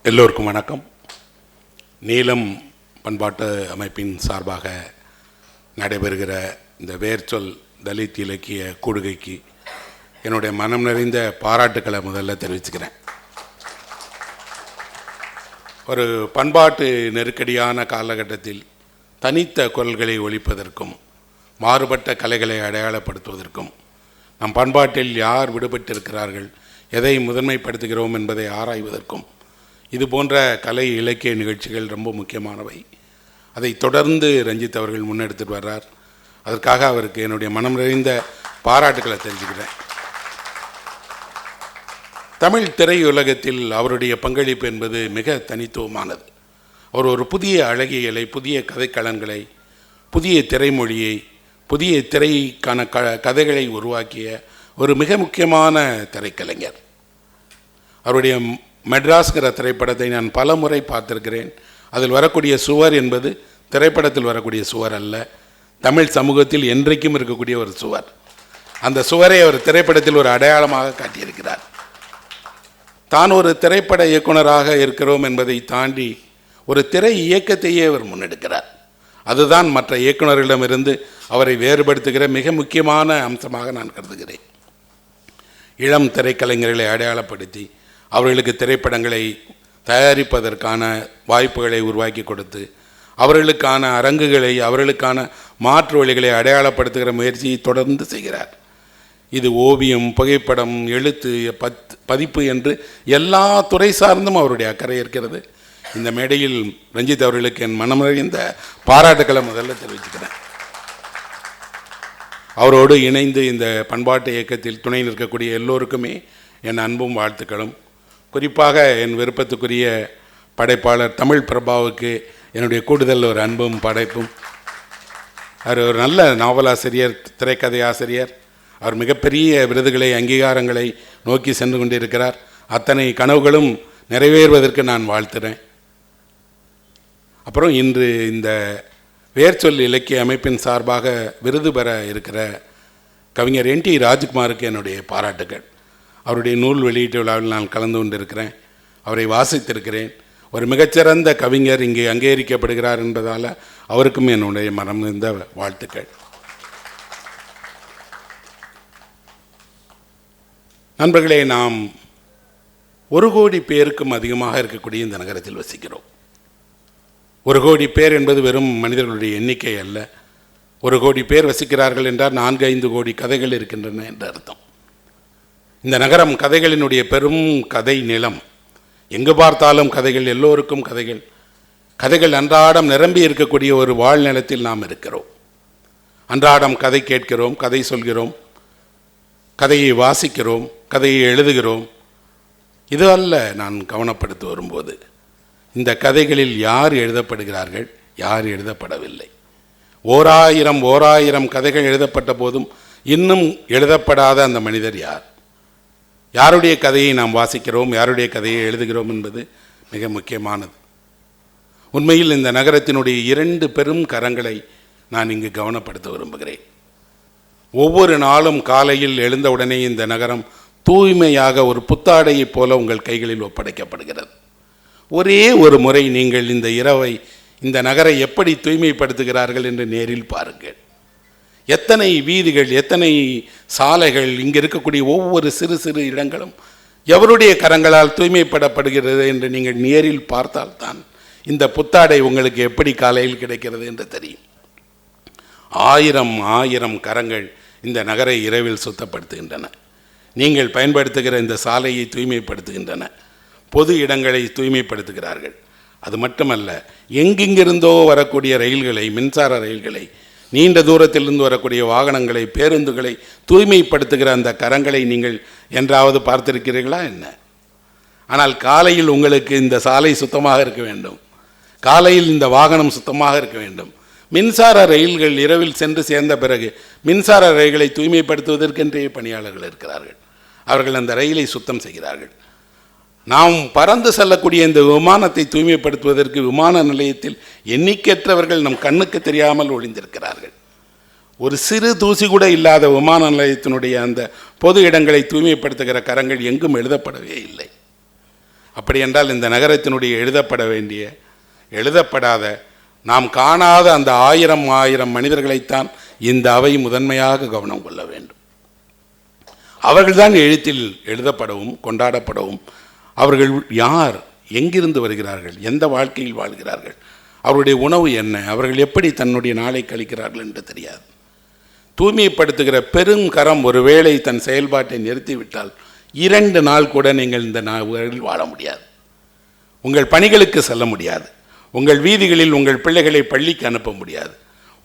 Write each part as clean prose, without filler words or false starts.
எல்லோருக்கும் வணக்கம். நீலம் பண்பாட்டு அமைப்பின் சார்பாக நடைபெறுகிற இந்த வேர்ச்சொல் தலித் இலக்கிய கூடுகைக்கு என்னுடைய மனம் நிறைந்த பாராட்டுக்களை முதல்ல தெரிவிச்சுக்கிறேன். ஒரு பண்பாட்டு நெருக்கடியான காலகட்டத்தில் தனித்த குரல்களை ஒலிப்பதற்கும் மாறுபட்ட கலைகளை அடையாளப்படுத்துவதற்கும் நம் பண்பாட்டில் யார் விடுபட்டிருக்கிறார்கள், எதை முதன்மைப்படுத்துகிறோம் என்பதை ஆராய்வதற்கும் இது போன்ற கலை இலக்கிய நிகழ்ச்சிகள் ரொம்ப முக்கியமானவை. அதை தொடர்ந்து ரஞ்சித் அவர்கள் முன்னெடுத்துட்டு வர்றார். அதற்காக அவருக்கு என்னுடைய மனம் நிறைந்த பாராட்டுக்களை தெரிஞ்சுக்கிறேன். தமிழ் திரையுலகத்தில் அவருடைய பங்களிப்பு என்பது மிக தனித்துவமானது. அவர் ஒரு புதிய அழகியலை, புதிய கதைக்களங்களை, புதிய திரைமொழியை, புதிய திரைக்கான கதைகளை உருவாக்கிய ஒரு மிக முக்கியமான திரைக்கலைஞர். அவருடைய மெட்ராஸ்கிற திரைப்படத்தை நான் பல முறை பார்த்திருக்கிறேன். அதில் வரக்கூடிய சுவர் என்பது திரைப்படத்தில் வரக்கூடிய சுவர் அல்ல, தமிழ் சமூகத்தில் என்றைக்கும் இருக்கக்கூடிய ஒரு சுவர். அந்த சுவரை அவர் திரைப்படத்தில் ஒரு அடையாளமாக காட்டியிருக்கிறார். தான் ஒரு திரைப்பட இயக்குனராக இருக்கிறோம் என்பதை தாண்டி ஒரு திரை இயக்கத்தையே அவர் முன்னெடுக்கிறார். அதுதான் மற்ற இயக்குநர்களிடமிருந்து அவரை வேறுபடுத்துகிற மிக முக்கியமான அம்சமாக நான் கருதுகிறேன். இளம் திரைக்கலைஞர்களை அடையாளப்படுத்தி அவர்களுக்கு திரைப்படங்களை தயாரிப்பதற்கான வாய்ப்புகளை உருவாக்கி கொடுத்து அவர்களுக்கான அரங்குகளை, அவர்களுக்கான மாற்று வழிகளை அடையாளப்படுத்துகிற முயற்சியை தொடர்ந்து செய்கிறார். இது ஓவியம், புகைப்படம், எழுத்து, பதிப்பு என்று எல்லா துறை சார்ந்தும் அவருடைய அக்கறை இருக்கிறது. இந்த மேடையில் ரஞ்சித் அவர்களுக்கு என் மனம் நிறைந்த பாராட்டுக்களை முதல்ல தெரிவிச்சுக்கிறேன். அவரோடு இணைந்து இந்த பண்பாட்டு இயக்கத்தில் துணை நிற்கக்கூடிய எல்லோருக்குமே என் அன்பும் வாழ்த்துக்களும். குறிப்பாக என் விருப்பத்துக்குரிய படைப்பாளர் தமிழ் பிரபாவுக்கு என்னுடைய கூடுதல் ஒரு அன்பும் படைப்பும். அவர் ஒரு நல்ல நாவலாசிரியர், திரைக்கதை ஆசிரியர். அவர் மிகப்பெரிய விருதுகளை, அங்கீகாரங்களை நோக்கி சென்று கொண்டிருக்கிறார். அத்தனை கனவுகளும் நிறைவேறுவதற்கு நான் வாழ்த்துறேன். அப்புறம் இன்று இந்த வேர்ச்சொல் இலக்கிய அமைப்பின் சார்பாக விருது பெற இருக்கிற கவிஞர் NT ராஜ்குமாருக்கு என்னுடைய பாராட்டுகள். அவருடைய நூல் வெளியீட்டு விழாவில் நான் கலந்து கொண்டிருக்கிறேன், அவரை வாசித்திருக்கிறேன். ஒரு மிகச்சிறந்த கவிஞர் இங்கே அங்கீகரிக்கப்படுகிறார் என்பதால் அவருக்கும் என்னுடைய மனம் நிறைந்த வாழ்த்துக்கள். நண்பர்களே, நாம் 1 கோடி பேருக்கும் அதிகமாக இருக்கக்கூடிய இந்த நகரத்தில் வசிக்கிறோம். 1 கோடி பேர் என்பது வெறும் மனிதர்களுடைய எண்ணிக்கை அல்ல. 1 கோடி பேர் வசிக்கிறார்கள் என்றால் 4-5 கோடி கதைகள் இருக்கின்றன என்று அர்த்தம். இந்த நகரம் கதைகளினுடைய பெரும் கதை நிலம். எங்கு பார்த்தாலும் கதைகள், எல்லோருக்கும் கதைகள். கதைகள் அன்றாடம் நிரம்பி இருக்கக்கூடிய ஒரு வாழ்நிலத்தில் நாம் இருக்கிறோம். அன்றாடம் கதை கேட்கிறோம், கதை சொல்கிறோம், கதையை வாசிக்கிறோம், கதையை எழுதுகிறோம். இது அல்ல நான் கவனப்படுத்தி வரும்போது, இந்த கதைகளில் யார் எழுதப்படுகிறார்கள், யார் எழுதப்படவில்லை. 1000 கதைகள் எழுதப்பட்ட போதும் இன்னும் எழுதப்படாத அந்த மனிதர் யார்? யாருடைய கதையை நாம் வாசிக்கிறோம், யாருடைய கதையை எழுதுகிறோம் என்பது மிக முக்கியமானது. உண்மையில் இந்த நகரத்தினுடைய 2 பெரும் கரங்களை நான் இங்கு கவனப்படுத்த விரும்புகிறேன். ஒவ்வொரு நாளும் காலையில் எழுந்தவுடனே இந்த நகரம் தூய்மையாக ஒரு புத்தாடையைப் போல உங்கள் கைகளில் ஒப்படைக்கப்படுகிறது. ஒரே ஒரு முறை நீங்கள் இந்த இரவை, இந்த நகரை எப்படி தூய்மைப்படுத்துகிறார்கள் என்று நேரில் பாருங்கள். எத்தனை வீதிகள், எத்தனை சாலைகள், இங்கே இருக்கக்கூடிய ஒவ்வொரு சிறு சிறு இடங்களும் எவருடைய கரங்களால் தூய்மைப்படப்படுகிறது என்று நீங்கள் நேரில் பார்த்தால்தான் இந்த புத்தாடை உங்களுக்கு எப்படி காலையில் கிடைக்கிறது என்று தெரியும். 1000 கரங்கள் இந்த நகரை இரவில் சுத்தப்படுத்துகின்றன. நீங்கள் பயன்படுத்துகிற இந்த சாலையை தூய்மைப்படுத்துகின்றன, பொது இடங்களை தூய்மைப்படுத்துகிறார்கள். அது மட்டுமல்ல, எங்கெங்கிருந்தோ வரக்கூடிய ரயில்களை, மின்சார ரயில்களை, நீண்ட தூரத்திலிருந்து வரக்கூடிய வாகனங்களை, பேருந்துகளை தூய்மைப்படுத்துகிற அந்த கரங்களை நீங்கள் என்றாவது பார்த்திருக்கிறீர்களா என்ன? ஆனால் காலையில் உங்களுக்கு இந்த சாலை சுத்தமாக இருக்க வேண்டும், காலையில் இந்த வாகனம் சுத்தமாக இருக்க வேண்டும். மின்சார ரயில்கள் இரவில் சென்று சேர்ந்த பிறகு மின்சார ரயில்களை தூய்மைப்படுத்துவதற்கென்றே பணியாளர்கள் இருக்கிறார்கள். அவர்கள் அந்த ரயிலை சுத்தம் செய்கிறார்கள். நாம் பறந்து செல்லக்கூடிய இந்த விமானத்தை தூய்மைப்படுத்துவதற்கு விமான நிலையத்தில் எண்ணிக்கையற்றவர்கள் நம் கண்ணுக்கு தெரியாமல் ஒளிந்திருக்கிறார்கள். ஒரு சிறு தூசி கூட இல்லாத விமான நிலையத்தினுடைய அந்த பொது இடங்களை தூய்மைப்படுத்துகிற கரங்கள் எங்கும் எழுதப்படவே இல்லை. அப்படி என்றால் இந்த நகரத்தினுடைய எழுதப்பட வேண்டிய, எழுதப்படாத, நாம் காணாத அந்த ஆயிரம் மனிதர்களைத்தான் இந்த அவை முதன்மையாக கவனம் கொள்ள வேண்டும். அவர்கள்தான் எழுத்தில் எழுதப்படவும் கொண்டாடப்படவும், அவர்கள் யார், எங்கிருந்து வருகிறார்கள், எந்த வாழ்க்கையில் வாழ்கிறார்கள், அவருடைய உணவு என்ன, அவர்கள் எப்படி தன்னுடைய நாளை கழிக்கிறார்கள் என்று தெரியாது. தூய்மைப்படுத்துகிற பெரும் கரம் ஒருவேளை தன் செயல்பாட்டை நிறுத்திவிட்டால் 2 நாள் கூட நீங்கள் இந்த நாளில் வாழ முடியாது. உங்கள் பணிகளுக்கு செல்ல முடியாது. உங்கள் வீதிகளில் உங்கள் பிள்ளைகளை பள்ளிக்கு அனுப்ப முடியாது.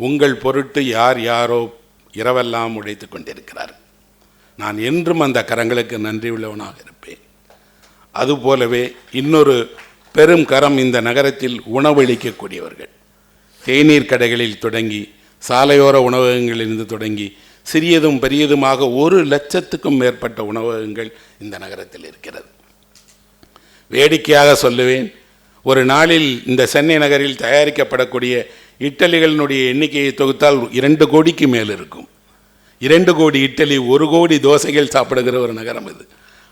உங்கள் பொருட்டு யாரோ இரவெல்லாம் உழைத்து கொண்டிருக்கிறார்கள். நான் என்றும் அந்த கரங்களுக்கு நன்றி உள்ளவனாக இருப்பேன். அதுபோலவே இன்னொரு பெரும் கரம் இந்த நகரத்தில் உணவளிக்கக்கூடியவர்கள். தேநீர் கடைகளில் தொடங்கி, சாலையோர உணவகங்களிலிருந்து தொடங்கி, சிறியதும் பெரியதுமாக 1,00,000க்கும் மேற்பட்ட உணவகங்கள் இந்த நகரத்தில் இருக்கிறது. வேடிக்கையாக சொல்லுவேன், ஒரு நாளில் இந்த சென்னை நகரில் தயாரிக்கப்படக்கூடிய இட்டலிகளினுடைய எண்ணிக்கையை தொகுத்தால் 2 கோடிக்கு மேல் இருக்கும். 2 கோடி இட்டலி, 1 கோடி தோசைகள் சாப்பிடுகிற ஒரு நகரம் இது.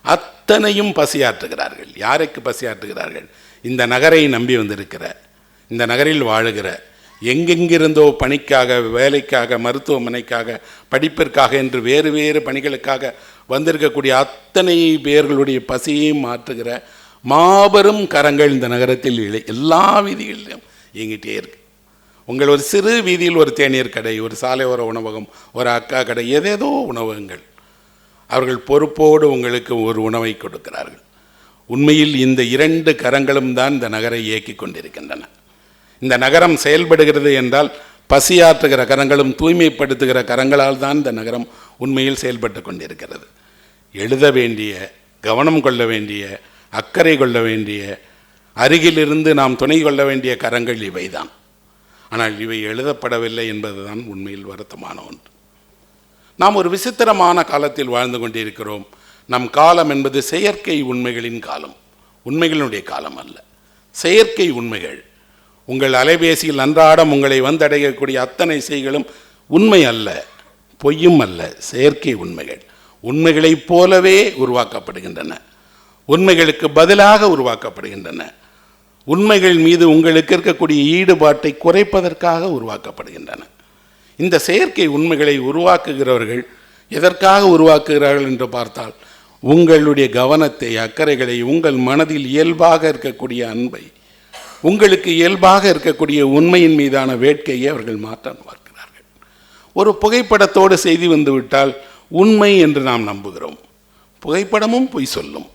அத்தனையும் பசியாற்றுகிறார்கள். யாருக்கு பசியாற்றுகிறார்கள்? இந்த நகரை நம்பி வந்திருக்கிற, இந்த நகரில் வாழுகிற, எங்கெங்கிருந்தோ பணிக்காக, வேலைக்காக, மருத்துவமனைக்காக, படிப்பிற்காக என்று வேறு வேறு பணிகளுக்காக வந்திருக்கக்கூடிய அத்தனை பேர்களுடைய பசியையும் மாற்றுகிற மாபெரும் கரங்கள் இந்த நகரத்தில் எல்லா வீதிகளிலும் இயங்கிட்டே இருக்கு. உங்கள் ஒரு சிறு வீதியில் ஒரு தேநீர் கடை, ஒரு சாலையோர உணவகம், ஒரு அக்கா கடை, ஏதேதோ உணவகங்கள், அவர்கள் பொறுப்போடு உங்களுக்கு ஒரு உணவை கொடுக்கிறார்கள். உண்மையில் இந்த 2 கரங்களும் தான் இந்த நகரை இயக்கி கொண்டிருக்கின்றன. இந்த நகரம் செயல்படுகிறது என்றால் பசியாற்றுகிற கரங்களும் தூய்மைப்படுத்துகிற கரங்களால் தான் இந்த நகரம் உண்மையில் செயல்பட்டு கொண்டிருக்கிறது. எழுத வேண்டிய, கவனம் கொள்ள வேண்டிய, அக்கறை கொள்ள வேண்டிய, அருகிலிருந்து நாம் துணை கொள்ள வேண்டிய கரங்கள் இவைதான். ஆனால் இவை எழுதப்படவில்லை என்பதுதான் உண்மையில் வருத்தமான ஒன்று. நாம் ஒரு விசித்திரமான காலத்தில் வாழ்ந்து கொண்டிருக்கிறோம். நம் காலம் என்பது செயற்கை உண்மைகளின் காலம், உண்மைகளுடைய காலம் அல்ல, செயற்கை உண்மைகள். உங்கள் அலைபேசியில் அன்றாடம் உங்களை வந்தடையக்கூடிய அத்தனை செய்களும் உண்மை அல்ல, பொய்யும் அல்ல, செயற்கை உண்மைகள். உண்மைகளைப் போலவே உருவாக்கப்படுகின்றன, உண்மைகளுக்கு பதிலாக உருவாக்கப்படுகின்றன. உண்மைகள் மீது உங்களுக்கு இருக்கக்கூடிய ஈடுபாட்டை குறைப்பதற்காக உருவாக்கப்படுகின்றன. இந்த செயற்கை உண்மைகளை உருவாக்குகிறவர்கள் எதற்காக உருவாக்குகிறார்கள் என்று பார்த்தால், உங்களுடைய கவனத்தை, அக்கறைகளை, உங்கள் மனதில் இயல்பாக இருக்கக்கூடிய அன்பை, உங்களுக்கு இயல்பாக இருக்கக்கூடிய உண்மையின் மீதான வேட்கையை அவர்கள் மாற்ற பார்க்கிறார்கள். ஒரு புகைப்படத்தோடு செய்தி வந்துவிட்டால் உண்மை என்று நாம் நம்புகிறோம். புகைப்படமும் பொய் சொல்லும்.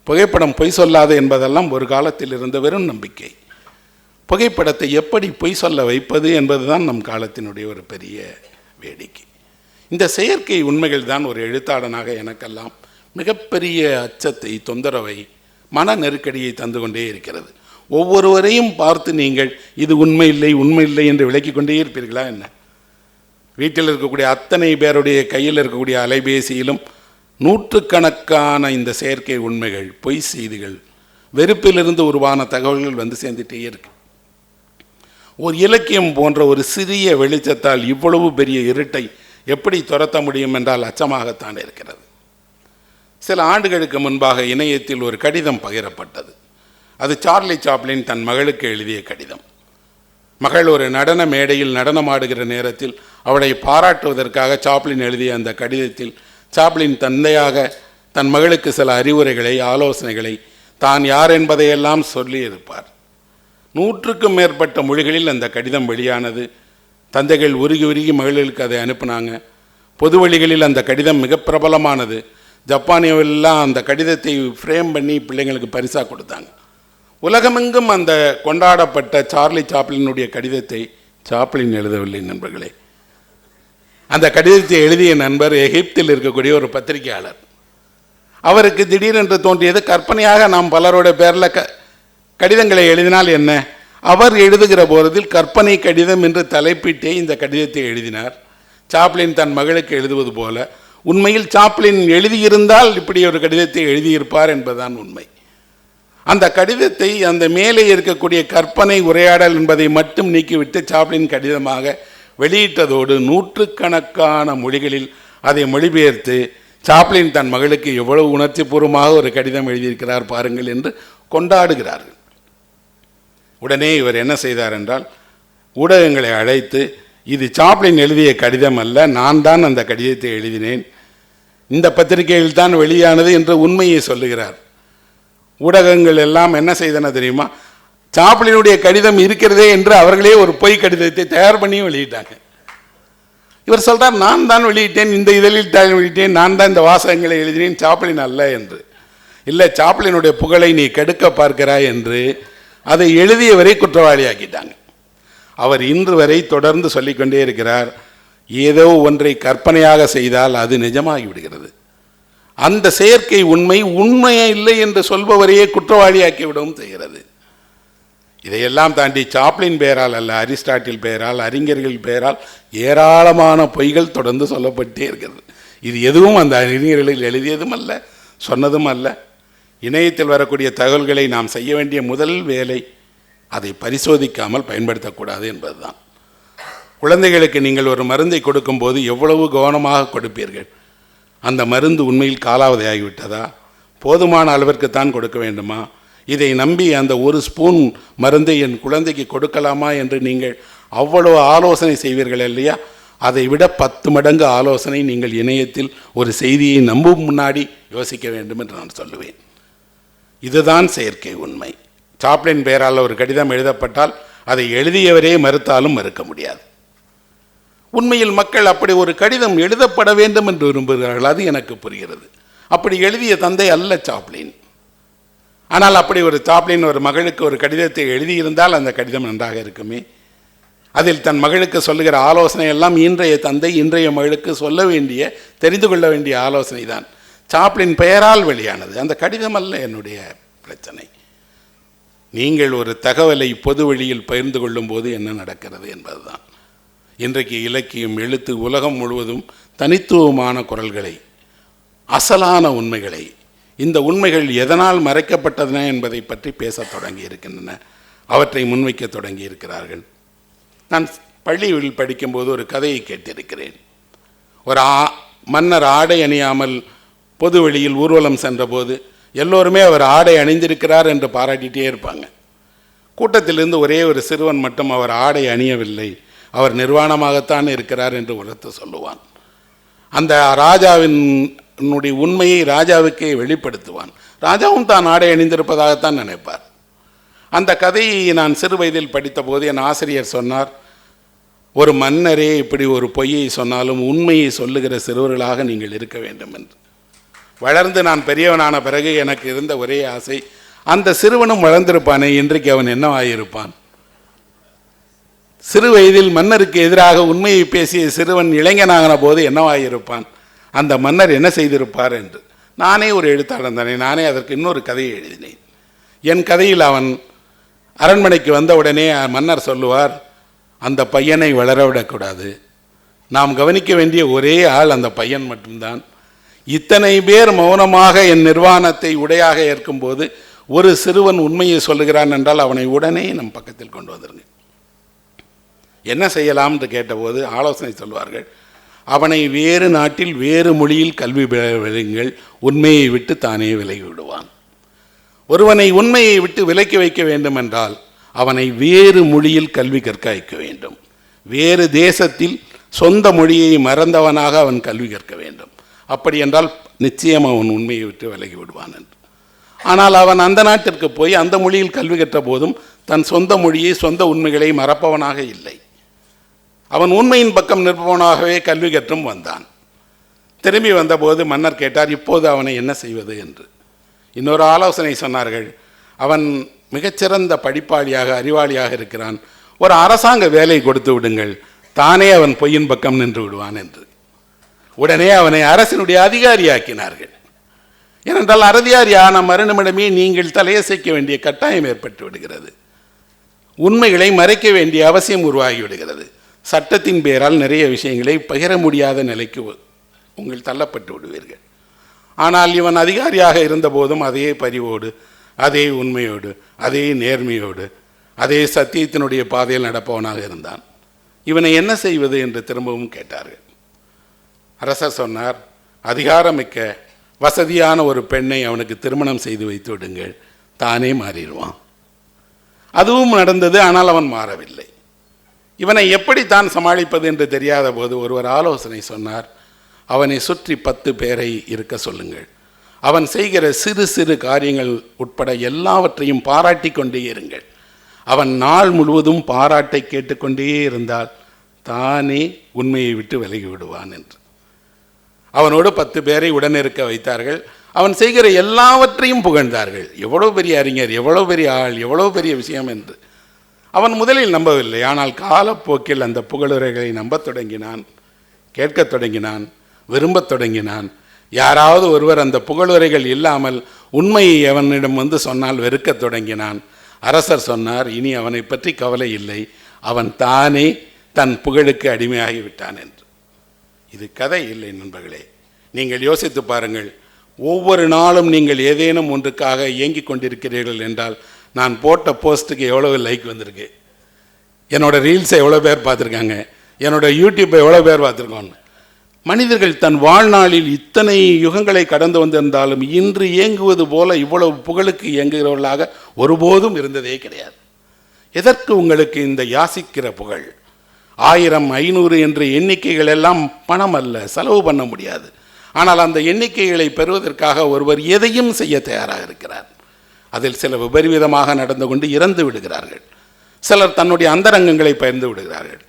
புகைப்படம் பொய் சொல்லாது என்பதெல்லாம் ஒரு காலத்தில் இருந்த வெறும் நம்பிக்கை. புகைப்படத்தை எப்படி பொய் சொல்ல வைப்பது என்பதுதான் நம் காலத்தினுடைய ஒரு பெரிய வேடிக்கை. இந்த செயற்கை உண்மைகள் தான் ஒரு எழுத்தாளனாக எனக்கெல்லாம் மிகப்பெரிய அச்சத்தை, தொந்தரவை, மன நெருக்கடியை தந்து கொண்டே இருக்கிறது. ஒவ்வொருவரையும் பார்த்து நீங்கள் இது உண்மை இல்லை என்று விளக்கி கொண்டே இருப்பீர்களா என்ன? வீட்டில் இருக்கக்கூடிய அத்தனை பேருடைய கையில் இருக்கக்கூடிய அலைபேசியிலும் நூற்றுக்கணக்கான இந்த செயற்கை உண்மைகள், பொய் செய்திகள், வெறுப்பிலிருந்து உருவான தகவல்கள் வந்து சேர்ந்துட்டே இருக்கு. ஒரு இலக்கியம் போன்ற ஒரு சிறிய வெளிச்சத்தால் இவ்வளவு பெரிய இருட்டை எப்படி துரத்த முடியும் என்றால் அச்சமாகத்தான் இருக்கிறது. சில ஆண்டுகளுக்கு முன்பாக இணையத்தில் ஒரு கடிதம் பகிரப்பட்டது. அது சார்லி சாப்ளின் தன் மகளுக்கு எழுதிய கடிதம். மகள் ஒரு நடன மேடையில் நடனமாடுகிற நேரத்தில் அவளை பாராட்டுவதற்காக சாப்ளின் எழுதிய அந்த கடிதத்தில் சாப்ளின் தந்தையாக தன் மகளுக்கு சில அறிவுரைகளை, ஆலோசனைகளை, தான் யார் என்பதையெல்லாம் சொல்லியிருப்பார். 100க்கும் மேற்பட்ட மொழிகளில் அந்த கடிதம் வெளியானது. தந்தைகள் உருகி மகளுக்கு அதை அனுப்புனாங்க. பொது வழிகளில் அந்த கடிதம் மிக பிரபலமானது. ஜப்பானியெல்லாம் அந்த கடிதத்தை ஃப்ரேம் பண்ணி பிள்ளைங்களுக்கு பரிசாக கொடுத்தாங்க. உலகமெங்கும் அந்த கொண்டாடப்பட்ட சார்லி சாப்ளினுடைய கடிதத்தை சாப்ளின் எழுதவில்லை நண்பர்களே. அந்த கடிதத்தை எழுதிய நண்பர் எகிப்தில் இருக்கக்கூடிய ஒரு பத்திரிகையாளர். அவருக்கு திடீரென்று தோன்றியது, கற்பனையாக நாம் பலரோட பேரில் கடிதங்களை எழுதினால் என்ன? அவர் எழுதுகிற போதில் கற்பனை கடிதம் என்று தலைப்பிட்டே இந்த கடிதத்தை எழுதினார். சாப்ளின் தன் மகளுக்கு எழுதுவது போல. உண்மையில் சாப்ளின் எழுதியிருந்தால் இப்படி ஒரு கடிதத்தை எழுதியிருப்பார் என்பதுதான் உண்மை. அந்த கடிதத்தை, அந்த மேலே இருக்கக்கூடிய கற்பனை உரையாடல் என்பதை மட்டும் நீக்கிவிட்டு சாப்ளின் கடிதமாக வெளியிட்டதோடு 100கணக்கான மொழிகளில் அதை மொழிபெயர்த்து சாப்ளின் தன் மகளுக்கு எவ்வளவு உணர்ச்சி பூர்வமாக ஒரு கடிதம் எழுதியிருக்கிறார் பாருங்கள் என்று கொண்டாடுகிறார்கள். உடனே இவர் என்ன செய்தார் என்றால், ஊடகங்களை அழைத்து, இது சாப்ளின் எழுதிய கடிதம் அல்ல, நான் தான் அந்த கடிதத்தை எழுதினேன், இந்த பத்திரிகையில் தான் வெளியானது என்று உண்மையை சொல்லுகிறார். ஊடகங்கள் எல்லாம் என்ன செய்தன தெரியுமா, சாப்ளினுடைய கடிதம் இருக்கிறதே என்று அவர்களே ஒரு பொய் கடிதத்தை தயார் பண்ணியும் வெளியிட்டாங்க. இவர் சொல்றார், நான் தான் வெளியிட்டேன், இந்த இதழில் தான் வெளியிட்டேன், நான் தான் இந்த வாசகங்களை எழுதினேன், சாப்ளின் அல்ல என்று. இல்லை, சாப்ளினுடைய புகழை நீ கெடுக்க பார்க்கிறாய் என்று அதை எழுதியவரை குற்றவாளியாக்கிட்டாங்க. அவர் இன்று வரை தொடர்ந்து சொல்லிக்கொண்டே இருக்கிறார், ஏதோ ஒன்றை கற்பனையாக செய்தால் அது நிஜமாகி விடுகிறது. அந்த செயற்கை உண்மையே இல்லை என்று சொல்பவரையே குற்றவாளியாக்கி விடவும் செய்கிறது. இதையெல்லாம் தாண்டி சாப்ளின் பெயரால் அல்ல, அரிஸ்டாட்டில் பெயரால், அறிஞர்கள் பெயரால் ஏராளமான பொய்கள் தொடர்ந்து சொல்லப்பட்டே இருக்கிறது. இது எதுவும் அந்த அறிஞர்களில் எழுதியதும் அல்ல, சொன்னதும் அல்ல. இணையத்தில் வரக்கூடிய தகவல்களை நாம் செய்ய வேண்டிய முதல் வேலை அதை பரிசோதிக்காமல் பயன்படுத்தக்கூடாது என்பதுதான். குழந்தைகளுக்கு நீங்கள் ஒரு மருந்தை கொடுக்கும்போது எவ்வளவு கவனமாக கொடுப்பீர்கள்? அந்த மருந்து உண்மையில் காலாவதியாகிவிட்டதா? போதுமான அளவிற்குத்தான் கொடுக்க வேண்டுமா? இதை நம்பி அந்த ஒரு ஸ்பூன் மருந்தை என் குழந்தைக்கு கொடுக்கலாமா என்று நீங்கள் அவ்வளவு ஆலோசனை செய்வீர்கள் இல்லையா? அதை விட 10 மடங்கு ஆலோசனை நீங்கள் இணையத்தில் ஒரு செய்தியை நம்பும் முன்னாடி யோசிக்க வேண்டும் என்று நான் சொல்லுவேன். இதுதான் செயற்கை உண்மை. சாப்ளின் பெயரால் ஒரு கடிதம் எழுதப்பட்டால் அதை எழுதியவரே மறுத்தாலும் மறுக்க முடியாது. உண்மையில் மக்கள் அப்படி ஒரு கடிதம் எழுதப்பட வேண்டும் என்று விரும்புகிறார்கள், அது எனக்கு புரிகிறது. அப்படி எழுதிய தந்தை அல்ல சாப்ளின். ஆனால் அப்படி ஒரு சாப்ளின் ஒரு மகளுக்கு ஒரு கடிதத்தை எழுதியிருந்தால் அந்த கடிதம் நன்றாக இருக்குமே. அதில் தன் மகளுக்கு சொல்லுகிற ஆலோசனை எல்லாம் இன்றைய தந்தை இன்றைய மகளுக்கு சொல்ல வேண்டிய, தெரிந்து கொள்ள வேண்டிய ஆலோசனை தான். சாப்ளின் பெயரால் வெளியானது, அந்த கடிதம் அல்ல என்னுடைய பிரச்சனை. நீங்கள் ஒரு தகவலை பொது வழியில் பகிர்ந்து கொள்ளும் போது என்ன நடக்கிறது என்பதுதான். இன்றைக்கு இலக்கியம், எழுத்து உலகம் முழுவதும் தனித்துவமான குரல்களை, அசலான உண்மைகளை, இந்த உண்மைகள் எதனால் மறைக்கப்பட்டன என்பதை பற்றி பேசத் தொடங்கி இருக்கின்றன, அவற்றை முன்வைக்க தொடங்கி இருக்கிறார்கள். நான் பள்ளியில் படிக்கும்போது ஒரு கதையை கேட்டிருக்கிறேன். ஒரு மன்னர் ஆடை அணியாமல் பொது வெளியில் ஊர்வலம் சென்றபோது எல்லோருமே அவர் ஆடை அணிந்திருக்கிறார் என்று பாராட்டிகிட்டே இருப்பாங்க. கூட்டத்திலிருந்து ஒரே ஒரு சிறுவன் மட்டும் அவர் ஆடை அணியவில்லை, அவர் நிர்வாணமாகத்தான் இருக்கிறார் என்று உரத்து சொல்லுவான். அந்த ராஜாவினுடைய உண்மையை ராஜாவுக்கே வெளிப்படுத்துவான். ராஜாவும் தான் ஆடை அணிந்திருப்பதாகத்தான் நினைப்பார். அந்த கதையை நான் சிறு வயதில் படித்த போது என் ஆசிரியர் சொன்னார், ஒரு மன்னரே இப்படி ஒரு பொய்யை சொன்னாலும் உண்மையை சொல்லுகிற சிறுவர்களாக நீங்கள் இருக்க வேண்டும் என்று. வளர்ந்து நான் பெரியவனான பிறகு எனக்கு இருந்த ஒரே ஆசை, அந்த சிறுவனும் வளர்ந்திருப்பானே, இன்றைக்கு அவன் என்னவாயிருப்பான்? சிறு வயதில் மன்னருக்கு எதிராக உண்மையை பேசிய சிறுவன் இளைஞனாகின போது என்னவாயிருப்பான்? அந்த மன்னர் என்ன செய்திருப்பார் என்று. நானே ஒரு எழுத்தாளன் தானே, நானே அதற்கு இன்னொரு கதையை எழுதினேன். என் கதையில் அவன் அரண்மனைக்கு வந்த உடனே மன்னர் சொல்லுவார், அந்த பையனை வளரவிடக்கூடாது, நாம் கவனிக்க வேண்டிய ஒரே ஆள் அந்த பையன் மட்டும்தான். இத்தனை பேர் மௌனமாக என் நிர்வாணத்தை உடையாக ஏற்கும்போது ஒரு சிறுவன் உண்மையை சொல்லுகிறான் என்றால் அவனை உடனே நம் பக்கத்தில் கொண்டு வந்துருங்க. என்ன செய்யலாம் என்று கேட்டபோது ஆலோசனை சொல்வார்கள், அவனை வேறு நாட்டில் வேறு மொழியில் கல்வி பெறுங்கள், உண்மையை விட்டு தானே விலகி விடுவான். ஒருவனை உண்மையை விட்டு விலக்கி வைக்க வேண்டும் என்றால் அவனை வேறு மொழியில் கல்வி கற்க வைக்க வேண்டும். வேறு தேசத்தில் சொந்த மொழியை மறந்தவனாக அவன் கல்வி கற்க வேண்டும். அப்படி என்றால் நிச்சயம் அவன் உண்மையை விட்டு விலகி விடுவான் என்று. ஆனால் அவன் அந்த நாட்டிற்கு போய் அந்த மொழியில் கல்வி கற்ற போதும் தன் சொந்த மொழியை, சொந்த உண்மைகளை மறப்பவனாக இல்லை. அவன் உண்மையின் பக்கம் நிற்பவனாகவே கல்வி கற்றும் வந்தான். திரும்பி வந்தபோது மன்னர் கேட்டார், இப்போது அவனை என்ன செய்வது என்று. இன்னொரு ஆலோசனை சொன்னார்கள், அவன் மிகச்சிறந்த படிப்பாளியாக, அறிவாளியாக இருக்கிறான், ஒரு அரசாங்க வேலை கொடுத்து விடுங்கள், தானே அவன் பொய்யின் பக்கம் நின்று விடுவான் என்று. உடனே அவனை அரசினுடைய அதிகாரியாக்கினார்கள். ஏனென்றால் அதிகாரி ஆன மறுநிமிடமே நீங்கள் தலையசைக்க வேண்டிய கட்டாயம் ஏற்பட்டு விடுகிறது. உண்மைகளை மறைக்க வேண்டிய அவசியம் உருவாகி விடுகிறது. சட்டத்தின் பெயரால் நிறைய விஷயங்களை பகிர முடியாத நிலைக்கு உங்கள் தள்ளப்பட்டு விடுவீர்கள். ஆனால் இவன் அதிகாரியாக இருந்தபோதும் அதே பரிவோடு, அதே உண்மையோடு, அதே நேர்மையோடு, அதே சத்தியத்தினுடைய பாதையில் நடப்பவனாக இருந்தான். இவனை என்ன செய்வது என்று திரும்பவும் கேட்டார்கள். அரசர் சொன்னார், அதிகாரமிக்க வசதியான ஒரு பெண்ணை அவனுக்கு திருமணம் செய்து வைத்து விடுங்கள், தானே மாறிடுவான். அதுவும் நடந்தது. ஆனால் அவன் மாறவில்லை. இவனை எப்படி தான் சமாளிப்பது என்று தெரியாத போது ஒருவர் ஆலோசனை சொன்னார். அவனை சுற்றி 10 பேரை இருக்க சொல்லுங்கள். அவன் செய்கிற சிறு சிறு காரியங்கள் உட்பட எல்லாவற்றையும் பாராட்டி கொண்டே இருங்கள். அவன் நாள் முழுவதும் பாராட்டை கேட்டுக்கொண்டே இருந்தால் தானே உண்மையை விட்டு விலகி விடுவான் என்று. அவனோடு 10 பேரை உடனிருக்க வைத்தார்கள். அவன் செய்கிற எல்லாவற்றையும் புகழ்ந்தார்கள். எவ்வளோ பெரிய அறிஞர், எவ்வளோ பெரிய ஆள், எவ்வளோ பெரிய விஷயம் என்று. அவன் முதலில் நம்பவில்லை. ஆனால் காலப்போக்கில் அந்த புகழுரைகளை நம்பத் தொடங்கினான், கேட்கத் தொடங்கினான், விரும்பத் தொடங்கினான். யாராவது ஒருவர் அந்த புகழுரைகள் இல்லாமல் உண்மையை அவனிடம் வந்து சொன்னால் வெறுக்கத் தொடங்கினான். அரசர் சொன்னார், இனி அவனை பற்றி கவலை இல்லை, அவன் தானே தன் புகழுக்கு அடிமையாகிவிட்டான் என்று. இது கதை இல்லை நண்பர்களே. நீங்கள் யோசித்து பாருங்கள். ஒவ்வொரு நாளும் நீங்கள் ஏதேனும் ஒன்றுக்காக இயங்கிக் கொண்டிருக்கிறீர்கள் என்றால், நான் போட்ட போஸ்ட்டுக்கு எவ்வளோ லைக் வந்திருக்கு, என்னோடய ரீல்ஸை எவ்வளோ பேர் பார்த்துருக்காங்க, என்னோடய யூடியூப்பை எவ்வளோ பேர் பார்த்துருக்கோன்னு. மனிதர்கள் தன் வாழ்நாளில் இத்தனை யுகங்களை கடந்து வந்திருந்தாலும் இன்று இயங்குவது போல இவ்வளவு புகழுக்கு இயங்குகிறவர்களாக ஒருபோதும் இருந்ததே கிடையாது. எதற்கு உங்களுக்கு இந்த யாசிக்கிற புகழ்? 1000, 500 என்ற எண்ணிக்கைகள் எல்லாம் பணம் அல்ல, செலவு பண்ண முடியாது. ஆனால் அந்த எண்ணிக்கைகளை பெறுவதற்காக ஒருவர் எதையும் செய்ய தயாராக இருக்கிறார். அதில் சில விபரீதமாக நடந்து கொண்டு இறந்து விடுகிறார்கள். சிலர் தன்னுடைய அந்தரங்கங்களை பகிர்ந்து விடுகிறார்கள்.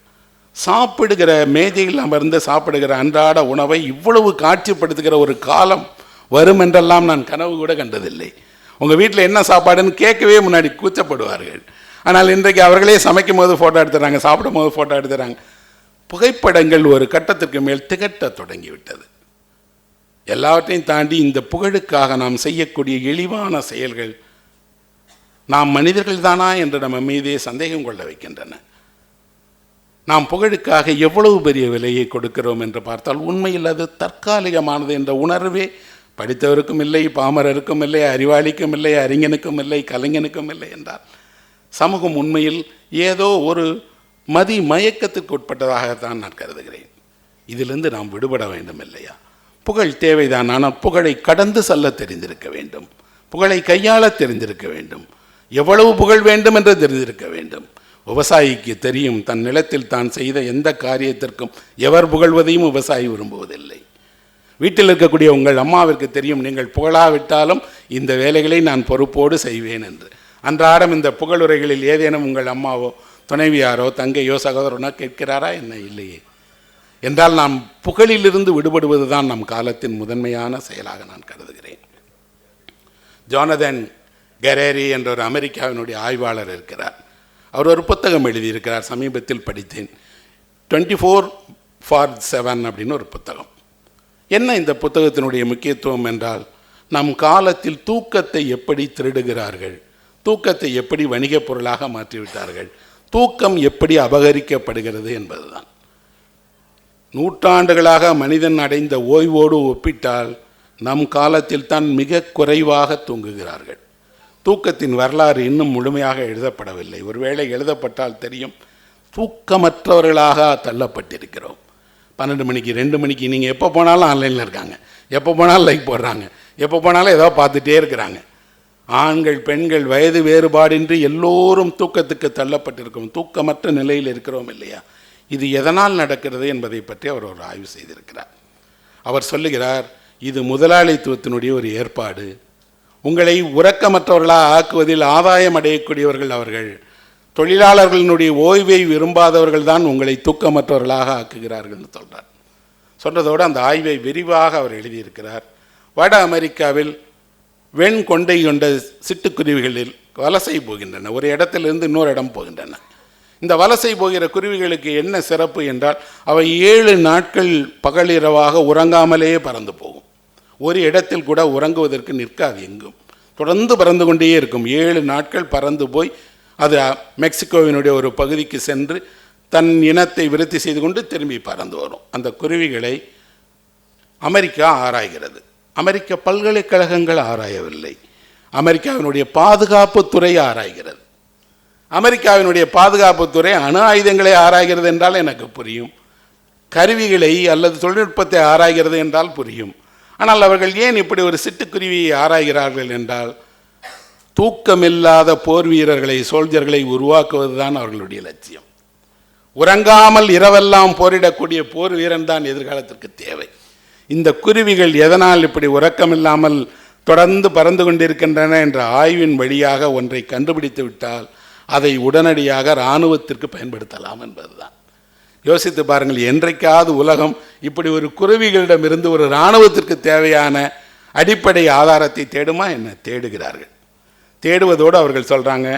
சாப்பிடுகிற மேஜையில் அமர்ந்து சாப்பிடுகிற அன்றாட உணவை இவ்வளவு காட்சிப்படுத்துகிற ஒரு காலம் வரும் என்றெல்லாம் நான் கனவு கூட கண்டதில்லை. உங்கள் வீட்டில் என்ன சாப்பாடுன்னு கேட்கவே முன்னாடி கூச்சப்படுவார்கள். ஆனால் இன்றைக்கு அவர்களே சமைக்கும் போது ஃபோட்டோ எடுத்துறாங்க, சாப்பிடும் போது ஃபோட்டோ எடுத்துறாங்க. புகைப்படங்கள் ஒரு கட்டத்திற்கு மேல் திகட்ட தொடங்கிவிட்டது. எல்லாவற்றையும் தாண்டி இந்த புகழுக்காக நாம் செய்யக்கூடிய இழிவான செயல்கள் நாம் மனிதர்கள் தானா என்று நம்ம மீதே சந்தேகம் கொள்ள வைக்கின்றன. நாம் புகழுக்காக எவ்வளவு பெரிய விலையை கொடுக்கிறோம் என்று பார்த்தால் உண்மையில் அது தற்காலிகமானது என்ற உணர்வே படித்தவருக்கும் இல்லை, பாமரருக்கும் இல்லை, அறிவாளிக்கும் இல்லை, அறிஞனுக்கும் இல்லை, கலைஞனுக்கும் இல்லை என்றால் சமூகம் உண்மையில் ஏதோ ஒரு மதி மயக்கத்திற்கு உட்பட்டதாகத்தான் நான் கருதுகிறேன். இதிலிருந்து நாம் விடுபட வேண்டும் இல்லையா? புகழ் தேவைதான். ஆனால் புகழை கடந்து செல்ல தெரிந்திருக்க வேண்டும், புகழை கையாள தெரிந்திருக்க வேண்டும், எவ்வளவு புகழ் வேண்டும் என்று தெரிந்திருக்க வேண்டும். விவசாயிக்கு தெரியும் தன் நிலத்தில் தான் செய்த எந்த காரியத்திற்கும் எவர் புகழ்வதையும் விவசாயி விரும்புவதில்லை. வீட்டில் இருக்கக்கூடிய உங்கள் அம்மாவிற்கு தெரியும் நீங்கள் புகழாவிட்டாலும் இந்த வேலைகளை நான் பொறுப்போடு செய்வேன் என்று. அன்றாடம் இந்த புகழுரைகளில் ஏதேனும் உங்கள் அம்மாவோ துணைவியாரோ தங்கையோ சகோதரனோ கேட்கிறாரா? என்ன இல்லையே. என்றால் நாம் புகழிலிருந்து விடுபடுவது தான் நம் காலத்தின் முதன்மையான செயலாக நான் கருதுகிறேன். ஜோனதன் கெரேரி என்ற ஒரு அமெரிக்காவினுடைய ஆய்வாளர் இருக்கிறார். அவர் ஒரு புத்தகம் எழுதியிருக்கிறார், சமீபத்தில் படித்தேன். 24/7 அப்படின்னு ஒரு புத்தகம். என்ன இந்த புத்தகத்தினுடைய முக்கியத்துவம் என்றால், நம் காலத்தில் தூக்கத்தை எப்படி திருடுகிறார்கள், தூக்கத்தை எப்படி வணிகப் பொருளாக மாற்றிவிட்டார்கள், தூக்கம் எப்படி அபகரிக்கப்படுகிறது என்பதுதான். நூற்றாண்டுகளாக மனிதன் அடைந்த ஓய்வோடு ஒப்பிட்டால் நம் காலத்தில் தான் மிக குறைவாக தூங்குகிறார்கள். தூக்கத்தின் வரலாறு இன்னும் முழுமையாக எழுதப்படவில்லை. ஒருவேளை எழுதப்பட்டால் தெரியும். தூக்கமற்றவர்களாக தள்ளப்பட்டிருக்கிறோம். 12 மணிக்கு 2 மணிக்கு நீங்கள் எப்போ போனாலும் ஆன்லைனில் இருக்காங்க, எப்போ போனாலும் லைக் போடுறாங்க, எப்போ போனாலும் ஏதோ பார்த்துட்டே இருக்கிறாங்க. ஆண்கள் பெண்கள் வயது வேறுபாடின்றி எல்லோரும் தூக்கத்துக்கு தள்ளப்பட்டிருக்கிறோம், தூக்கமற்ற நிலையில் இருக்கிறோம் இல்லையா? இது எதனால் நடக்கிறது என்பதை பற்றி அவர் ஒரு ஆய்வு செய்திருக்கிறார். அவர் சொல்லுகிறார், இது முதலாளித்துவத்தினுடைய ஒரு ஏற்பாடு. உங்களை உறக்கமற்றவர்களாக ஆக்குவதில் ஆதாயம் அடையக்கூடியவர்கள் அவர்கள். தொழிலாளர்களினுடைய ஓய்வை விரும்பாதவர்கள் தான் உங்களை தூக்கமற்றவர்களாக ஆக்குகிறார்கள் சொல்கிறார். சொன்னதோடு அந்த ஆய்வை விரிவாக அவர் எழுதியிருக்கிறார். வட அமெரிக்காவில் வெண் கொண்டை கொண்ட சிட்டுக்குருவிகளில் வலசை போகின்றன, ஒரு இடத்திலிருந்து இன்னொரு இடம் போகின்றன. இந்த வலசை போகிற குருவிகளுக்கு என்ன சிறப்பு என்றால், அவை 7 நாட்கள் பகலிரவாக உறங்காமலேயே பறந்து போகும். ஒரு இடத்தில் கூட உறங்குவதற்கு நிற்காது, எங்கும் தொடர்ந்து பறந்து கொண்டே இருக்கும். 7 நாட்கள் பறந்து போய் அது மெக்சிகோவினுடைய ஒரு பகுதிக்கு சென்று தன் இனத்தை விருத்தி செய்து கொண்டு திரும்பி பறந்து வரும். அந்த குருவிகளை அமெரிக்கா ஆராய்கிறது. அமெரிக்க பல்கலைக்கழகங்கள் ஆராயவில்லை, அமெரிக்காவினுடைய பாதுகாப்புத்துறை ஆராய்கிறது. அமெரிக்காவினுடைய பாதுகாப்புத்துறை அணு ஆயுதங்களை ஆராய்கிறது என்றால் எனக்கு புரியும், கருவிகளை அல்லது தொழில்நுட்பத்தை ஆராய்கிறது என்றால் புரியும். ஆனால் அவர்கள் ஏன் இப்படி ஒரு சிட்டுக்குருவியை ஆராய்கிறார்கள் என்றால், தூக்கமில்லாத போர் வீரர்களை, சோல்ஜர்களை உருவாக்குவதுதான் அவர்களுடைய லட்சியம். உறங்காமல் இரவெல்லாம் போரிடக்கூடிய போர் வீரன் தான் எதிர்காலத்திற்கு தேவை. இந்த குருவிகள் எதனால் இப்படி உறக்கமில்லாமல் தொடர்ந்து பறந்து கொண்டிருக்கின்றன என்ற ஆய்வின் வழியாக ஒன்றை கண்டுபிடித்து விட்டால் அதை உடனடியாக இராணுவத்திற்கு பயன்படுத்தலாம் என்பதுதான். யோசித்து பாருங்கள், என்றைக்காவது உலகம் இப்படி ஒரு குருவிகளிடமிருந்து ஒரு இராணுவத்திற்கு தேவையான அடிப்படை ஆதாரத்தை தேடுமா என்ன? தேடுகிறார்கள். தேடுவதோடு அவர்கள் சொல்கிறாங்க,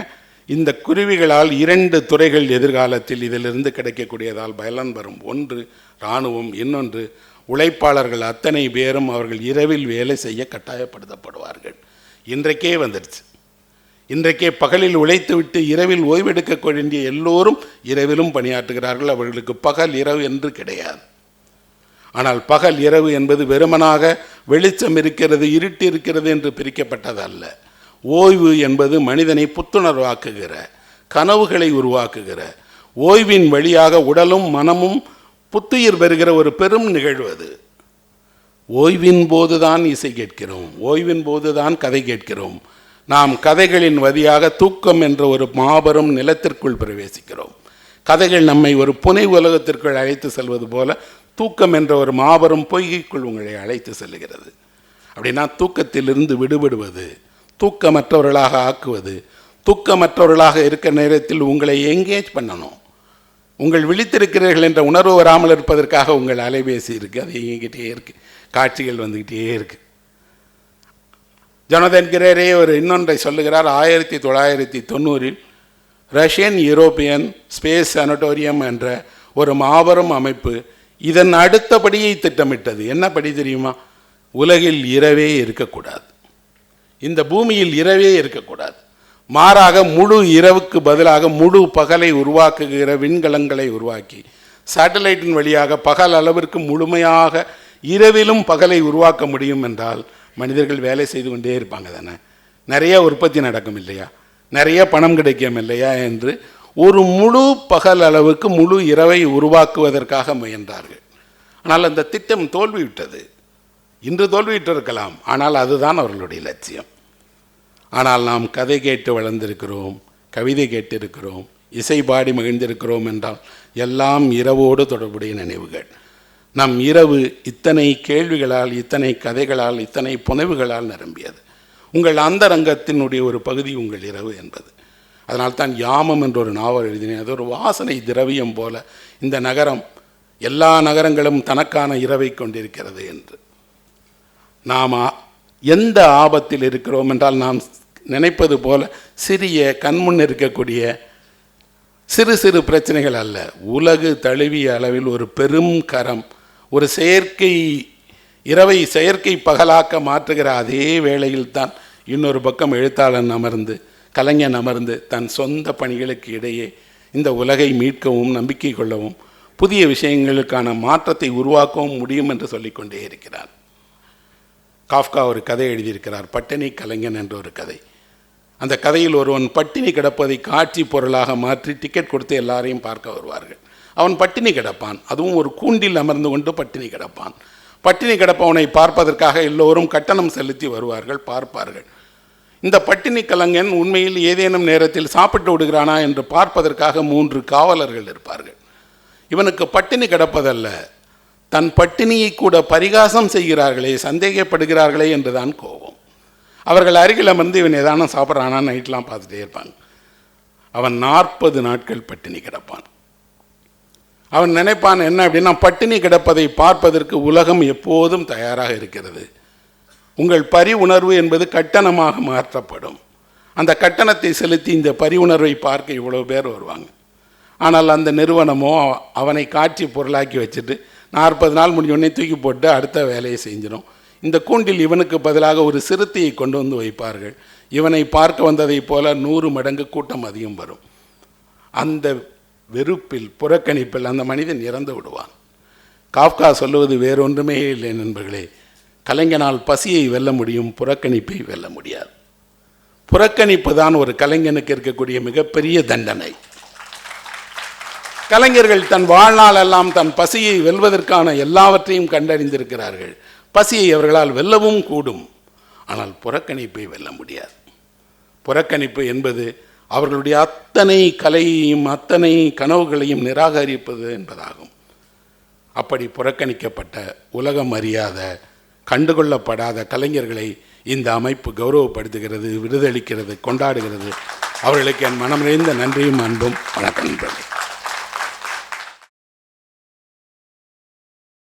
இந்த குருவிகளால் 2 துறைகள் எதிர்காலத்தில் இதிலிருந்து கிடைக்கக்கூடியதால் பயன் வரும். ஒன்று இராணுவம், இன்னொன்று உழைப்பாளர்கள் அத்தனை பேரும் அவர்கள் இரவில் வேலை செய்ய கட்டாயப்படுத்தப்படுவார்கள். இன்றைக்கே வந்துடுச்சு. இன்றைக்கே பகலில் உழைத்து விட்டு இரவில் ஓய்வெடுக்க வேண்டிய எல்லோரும் இரவிலும் பணியாற்றுகிறார்கள். அவர்களுக்கு பகல் இரவு என்று கிடையாது. ஆனால் பகல் இரவு என்பது வெறுமனாக வெளிச்சம் இருக்கிறது, இருட்டு இருக்கிறது என்று பிரிக்கப்பட்டதல்ல. ஓய்வு என்பது மனிதனை புத்துணர்வாக்குகிற, கனவுகளை உருவாக்குகிற, ஓய்வின் வழியாக உடலும் மனமும் புத்துயிர் பெறுகிற ஒரு பெரும் நிகழ்வு அது. ஓய்வின் போதுதான் இசை கேட்கிறோம், ஓய்வின் போதுதான் கதை கேட்கிறோம். நாம் கதைகளின் வழியாக தூக்கம் என்ற ஒரு மாபெரும் நிலத்திற்குள் பிரவேசிக்கிறோம். கதைகள் நம்மை ஒரு புனை உலகத்திற்குள் அழைத்து செல்வது போல தூக்கம் என்ற ஒரு மாபெரும் பொய்கைக்குள் உங்களை அழைத்து செல்லுகிறது. அப்படின்னா தூக்கத்திலிருந்து விடுபடுவது, தூக்கமற்றவர்களாக ஆக்குவது, தூக்கமற்றவர்களாக இருக்கிற நேரத்தில் உங்களை எங்கேஜ் பண்ணணும். உங்கள் விழித்திருக்கிறீர்கள் என்ற உணர்வு வராமல் இருப்பதற்காக உங்கள் அலைபேசி இருக்குது, அது இயங்கிட்டே இருக்குது, காட்சிகள் வந்துக்கிட்டே இருக்குது. ஜொனதன் கிரேரே ஒரு இன்னொன்றை சொல்லுகிறார். 1990 ரஷ்யன் யூரோப்பியன் ஸ்பேஸ் சானட்டோரியம் என்ற ஒரு மாபெரும் அமைப்பு இதன் அடுத்தபடியை திட்டமிட்டது. என்ன படி தெரியுமா? உலகில் இரவே இருக்கக்கூடாது, இந்த பூமியில் இரவே இருக்கக்கூடாது, மாறாக முழு இரவுக்கு பதிலாக முழு பகலை உருவாக்குகிற விண்கலங்களை உருவாக்கி சேட்டலைட்டின் வழியாக பகல் அளவிற்கு முழுமையாக இரவிலும் பகலை உருவாக்க முடியும் என்றால் மனிதர்கள் வேலை செய்து கொண்டே இருப்பாங்க தானே, நிறைய உற்பத்தி நடக்கும் இல்லையா, நிறைய பணம் கிடைக்கும் இல்லையா என்று ஒரு முழு பகல் அளவுக்கு முழு இரவை உருவாக்குவதற்காக முயன்றார்கள். ஆனால் அந்த திட்டம் தோல்விவிட்டது. இன்று தோல்வியிட்டிருக்கலாம், ஆனால் அதுதான் அவர்களுடைய லட்சியம். ஆனால் நாம் கதை கேட்டு வளர்ந்திருக்கிறோம், கவிதை கேட்டிருக்கிறோம், இசை பாடி மகிழ்ந்திருக்கிறோம் என்றால் எல்லாம் இரவோடு தொடர்புடைய நினைவுகள். நம் இரவு இத்தனை கேள்விகளால், இத்தனை கதைகளால், இத்தனை புனைவுகளால் நிரம்பியது. உங்கள் அந்தரங்கத்தினுடைய ஒரு பகுதி உங்கள் இரவு என்பது. அதனால்தான் யாமம் என்ற ஒரு நாவல் எழுதினேன். அது ஒரு வாசனை திரவியம் போல இந்த நகரம், எல்லா நகரங்களும் தனக்கான இரவை கொண்டிருக்கிறது என்று. நாம் எந்த ஆபத்தில் இருக்கிறோம் என்றால் நாம் நினைப்பது போல சிறிய கண்முன் இருக்கக்கூடிய சிறு சிறு பிரச்சனைகள் அல்ல. உலகு தழுவிய அளவில் ஒரு பெரும் கரம், ஒரு செயற்கை இரவை செயற்கை பகலாக்க மாற்றுகிற அதே வேளையில் தான் இன்னொரு பக்கம் எழுத்தாளன் அமர்ந்து, கலைஞன் அமர்ந்து தன் சொந்த பணிகளுக்கு இடையே இந்த உலகை மீட்கவும், நம்பிக்கை கொள்ளவும், புதிய விஷயங்களுக்கான மாற்றத்தை உருவாக்கவும் முடியும் என்று சொல்லிக்கொண்டே இருக்கிறார். காஃப்கா ஒரு கதை எழுதியிருக்கிறார், பட்டினி கலைஞன் என்ற ஒரு கதை. அந்த கதையில் ஒருவன் பட்டினி கிடப்பதை காட்சி பொருளாக மாற்றி டிக்கெட் கொடுத்து எல்லாரையும் பார்க்க வருவார்கள். அவன் பட்டினி கிடப்பான், அதுவும் ஒரு கூண்டில் அமர்ந்து கொண்டு பட்டினி கிடப்பான். பட்டினி கிடப்பவனை பார்ப்பதற்காக எல்லோரும் கட்டணம் செலுத்தி வருவார்கள், பார்ப்பார்கள். இந்த பட்டினி கலைஞன் உண்மையில் ஏதேனும் நேரத்தில் சாப்பிட்டு விடுகிறானா என்று பார்ப்பதற்காக 3 காவலர்கள் இருப்பார்கள். இவனுக்கு பட்டினி கிடப்பதல்ல, தன் பட்டினியை கூட பரிகாசம் செய்கிறார்களே, சந்தேகப்படுகிறார்களே என்றுதான் கோபம். அவர்கள் அருகில் அமர்ந்து இவன் ஏதானும் சாப்பிட்றானா நைட்லாம் பார்த்துட்டே இருப்பாங்க. அவன் 40 நாட்கள் பட்டினி கிடப்பான். அவன் நினைப்பான் என்ன அப்படின்னா, பட்டினி கிடப்பதை பார்ப்பதற்கு உலகம் எப்போதும் தயாராக இருக்கிறது. உங்கள் பரி உணர்வு என்பது கட்டணமாக மாற்றப்படும். அந்த கட்டணத்தை செலுத்தி இந்த பரி உணர்வை பார்க்க இவ்வளோ பேர் வருவாங்க. ஆனால் அந்த நிறுவனமோ அவனை காட்சி பொருளாக்கி வச்சுட்டு 40 நாள் முடிஞ்சோடனே தூக்கி போட்டு அடுத்த வேலையை செஞ்சிடும். இந்த கூண்டில் இவனுக்கு பதிலாக ஒரு சிறுத்தையை கொண்டு வந்து வைப்பார்கள். இவனை பார்க்க வந்ததைப் போல 100 மடங்கு கூட்டம் அதிகம் வரும். அந்த வெறுப்பில், புறக்கணிப்பில் அந்த மனிதன் இறந்து விடுவான். காஃப்கா சொல்லுவது வேறொன்றுமே இல்லை நண்பர்களே, கலைஞனால் பசியை வெல்ல முடியும், புறக்கணிப்பை வெல்ல முடியாது. புறக்கணிப்பு தான் ஒரு கலைஞனுக்கு இருக்கக்கூடிய மிகப்பெரிய தண்டனை. கலைஞர்கள் தன் வாழ்நாள் எல்லாம் தன் பசியை வெல்வதற்கான எல்லாவற்றையும் கண்டறிந்திருக்கிறார்கள். பசியை அவர்களால் வெல்லவும் கூடும், ஆனால் புறக்கணிப்பை வெல்ல முடியாது. புறக்கணிப்பு என்பது அவர்களுடைய அத்தனை கலையையும் அத்தனை கனவுகளையும் நிராகரிப்பது என்பதாகும். அப்படி புறக்கணிக்கப்பட்ட, உலகம் அறியாத, கண்டுகொள்ளப்படாத கலைஞர்களை இந்த அமைப்பு கௌரவப்படுத்துகிறது, விருதளிக்கிறது, கொண்டாடுகிறது. அவர்களுக்கு என் மனம் நிறைந்த நன்றியும் அன்பும். வணக்கம்.